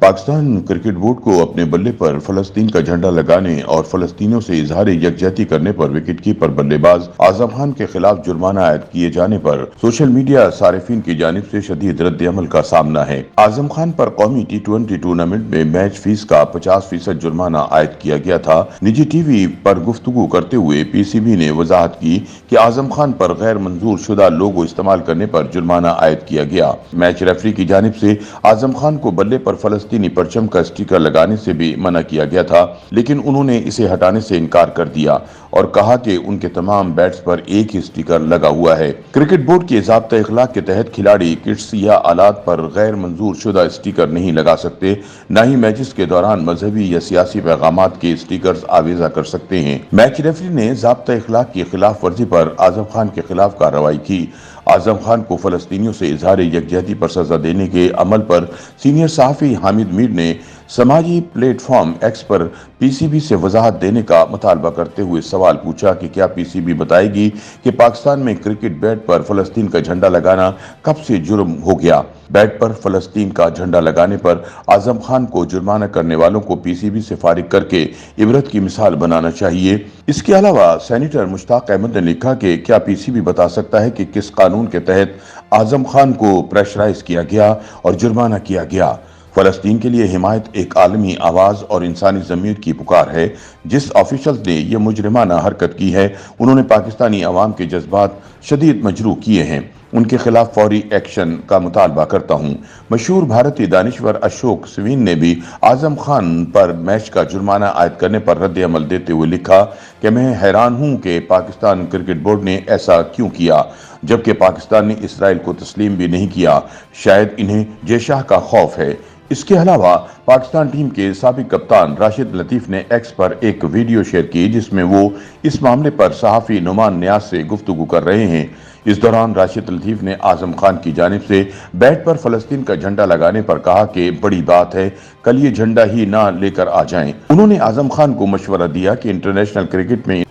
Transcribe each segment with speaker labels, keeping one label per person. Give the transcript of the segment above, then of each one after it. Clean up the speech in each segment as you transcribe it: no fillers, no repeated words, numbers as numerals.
Speaker 1: Pakistan cricket board को अपने बल्ले पर फलस्तीन का झंडा लगाने और फलस्तीनियों से इजहार यकजहती करने पर विकेटकीपर बल्लेबाज आजम खान के खिलाफ जुर्माना आयद किए जाने पर सोशल मीडिया सारिफीन की जानिब से शदीद रद्द-ए-अमल का सामना है। आजम खान पर कौमी T20 टूर्नामेंट में मैच फीस का 50% जुर्माना आयद किया गया था। निजी टीवी पर गुफ्तगू करते हुए PCB ने वजाहत की कि आजम खान पर गैर मंजूर शुदा लोगो इस्तेमाल करने पर जुर्माना आयद किया गया। मैच रेफरी की जानिब से आजम खान को बल्ले पर फलस्तीनी परचम का स्टिकर लगाने से भी मना किया गया था, लेकिन उन्होंने इसे हटाने से इनकार कर दिया और कहा कि उनके तमाम बैट्स पर एक ही स्टिकर लगा हुआ है। क्रिकेट बोर्ड के ज़ाब्ता इखलाक के तहत खिलाड़ी किट्स या आलात पर गैर मंजूर शुदा स्टिकर नहीं लगा सकते, न ही मैचेस के दौरान मजहबी या सियासी पैगामात के स्टिकर्स आवेजा कर सकते हैं। मैच रेफरी ने ज़ाब्ता इखलाक की खिलाफ वर्जी पर आजम खान के खिलाफ कार्रवाई की। आजम खान को फलस्तीनियों से इजहार यकजहती पर सजा देने के अमल पर सीनियर सहाफ़ी हामिद मीर ने समाजी प्लेटफॉर्म एक्स पर PCB से वजाहत देने का मुतालबा करते हुए सवाल पूछा कि क्या PCB बताएगी कि पाकिस्तान में क्रिकेट बैट पर फलस्तीन का झंडा लगाना कब से जुर्म हो गया। बैट पर फलस्तीन का झंडा लगाने पर आजम खान को जुर्माना करने वालों को PCB से फारिग करके इबरत की मिसाल बनाना चाहिए। इसके अलावा सेनेटर मुश्ताक अहमद ने लिखा कि क्या PCB बता सकता है कि किस कानून के तहत आजम खान को प्रेशराइज किया गया और जुर्माना किया गया। फलस्तीन के लिए हिमायत एक आलमी आवाज़ और इंसानी ज़मीर की पुकार है। जिस ऑफिशल्स ने यह मुजरिमाना हरकत की है, उन्होंने पाकिस्तानी अवाम के जज्बात शदीद मजरूह किए हैं। उनके खिलाफ फौरी एक्शन का मुतालबा करता हूँ। मशहूर भारतीय दानिश्वर अशोक सवीन ने भी आजम खान पर मैच का जुर्माना आयद करने पर रद्द अमल देते हुए लिखा कि मैं हैरान हूँ कि पाकिस्तान क्रिकेट बोर्ड ने ऐसा क्यों किया, जबकि पाकिस्तान ने इसराइल को तस्लीम भी नहीं किया। शायद इन्हें जयशाह का खौफ है। इसके अलावा पाकिस्तान टीम के साबिक कप्तान राशिद लतीफ़ ने एक्स पर एक वीडियो शेयर की जिसमें वो इस मामले पर सहाफ़ी नुमान नियाज से गुफ्तगू कर रहे हैं। इस दौरान राशिद लतीफ़ ने आजम खान की जानिब से बैट पर फलस्तीन का झंडा लगाने पर कहा कि बड़ी बात है, कल ये झंडा ही ना लेकर आ जाएं। उन्होंने आजम खान को मशवरा दिया कि इंटरनेशनल क्रिकेट में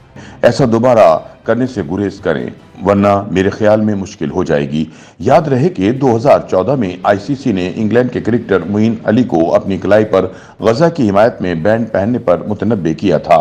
Speaker 1: ऐसा दोबारा करने से गुरेज करें, वरना मेरे ख्याल में मुश्किल हो जाएगी। याद रहे कि 2014 में ICC ने इंग्लैंड के क्रिकेटर मोइन अली को अपनी कलाई पर गजा की हिमायत में बैंड पहनने पर मुतनब्बे किया था।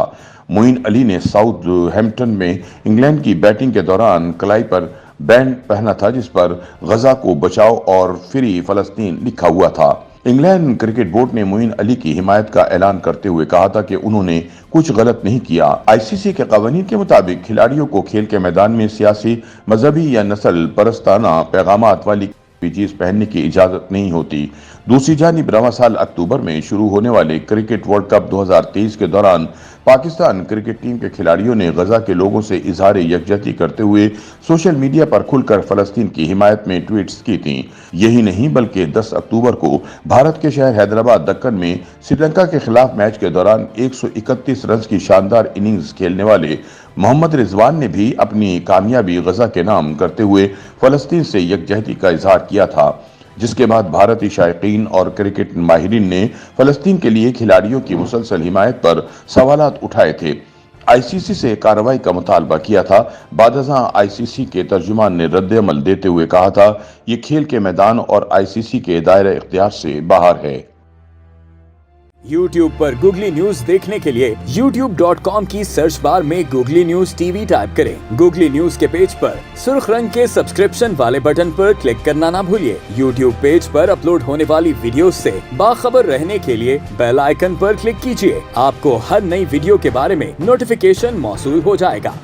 Speaker 1: मोइन अली ने साउथहैम्पटन में इंग्लैंड की बैटिंग के दौरान कलाई पर बैंड पहना था जिस पर गजा को बचाओ और फ्री फलस्तीन लिखा हुआ था। इंग्लैंड क्रिकेट बोर्ड ने मोइन अली की हिमायत का ऐलान करते हुए कहा था कि उन्होंने कुछ गलत नहीं किया। ICC के कवानीन के मुताबिक खिलाड़ियों को खेल के मैदान में सियासी, मजहबी या नस्ल परस्ताना पैगामात वाली चीज पहनने की इजाजत नहीं होती। दूसरी जानिब रवां साल अक्टूबर में शुरू होने वाले क्रिकेट वर्ल्ड कप 2023 के दौरान पाकिस्तान क्रिकेट टीम के खिलाड़ियों ने गजा के लोगों से इजहार यकजहती करते हुए सोशल मीडिया पर खुलकर फलस्तीन की हिमायत में ट्वीट्स की थी। यही नहीं बल्कि 10 अक्टूबर को भारत के शहर हैदराबाद दक्कन में श्रीलंका के खिलाफ मैच के दौरान 131 रन की शानदार इनिंग्स खेलने वाले मोहम्मद रिजवान ने भी अपनी कामयाबी गजा के नाम करते हुए फलस्तीन से यकजहती का इजहार किया था, जिसके बाद भारतीय शायकीन और क्रिकेट माहिरीन ने फलस्तीन के लिए खिलाड़ियों की मुसलसल हिमायत पर सवालात उठाए थे। ICC से कार्रवाई का मुतालबा किया था। बादशाह ICC के तर्जुमान ने रद्द अमल देते हुए कहा था, ये खेल के मैदान और ICC के दायरे इख्तियार से बाहर है।
Speaker 2: YouTube पर गूगली न्यूज देखने के लिए youtube.com की सर्च बार में गूगली न्यूज TV टाइप करें। गूगली न्यूज के पेज पर सुर्ख रंग के सब्सक्रिप्शन वाले बटन पर क्लिक करना ना भूलिए। YouTube पेज पर अपलोड होने वाली वीडियोस से बाखबर रहने के लिए बेल आइकन पर क्लिक कीजिए। आपको हर नई वीडियो के बारे में नोटिफिकेशन मौसूल हो जाएगा।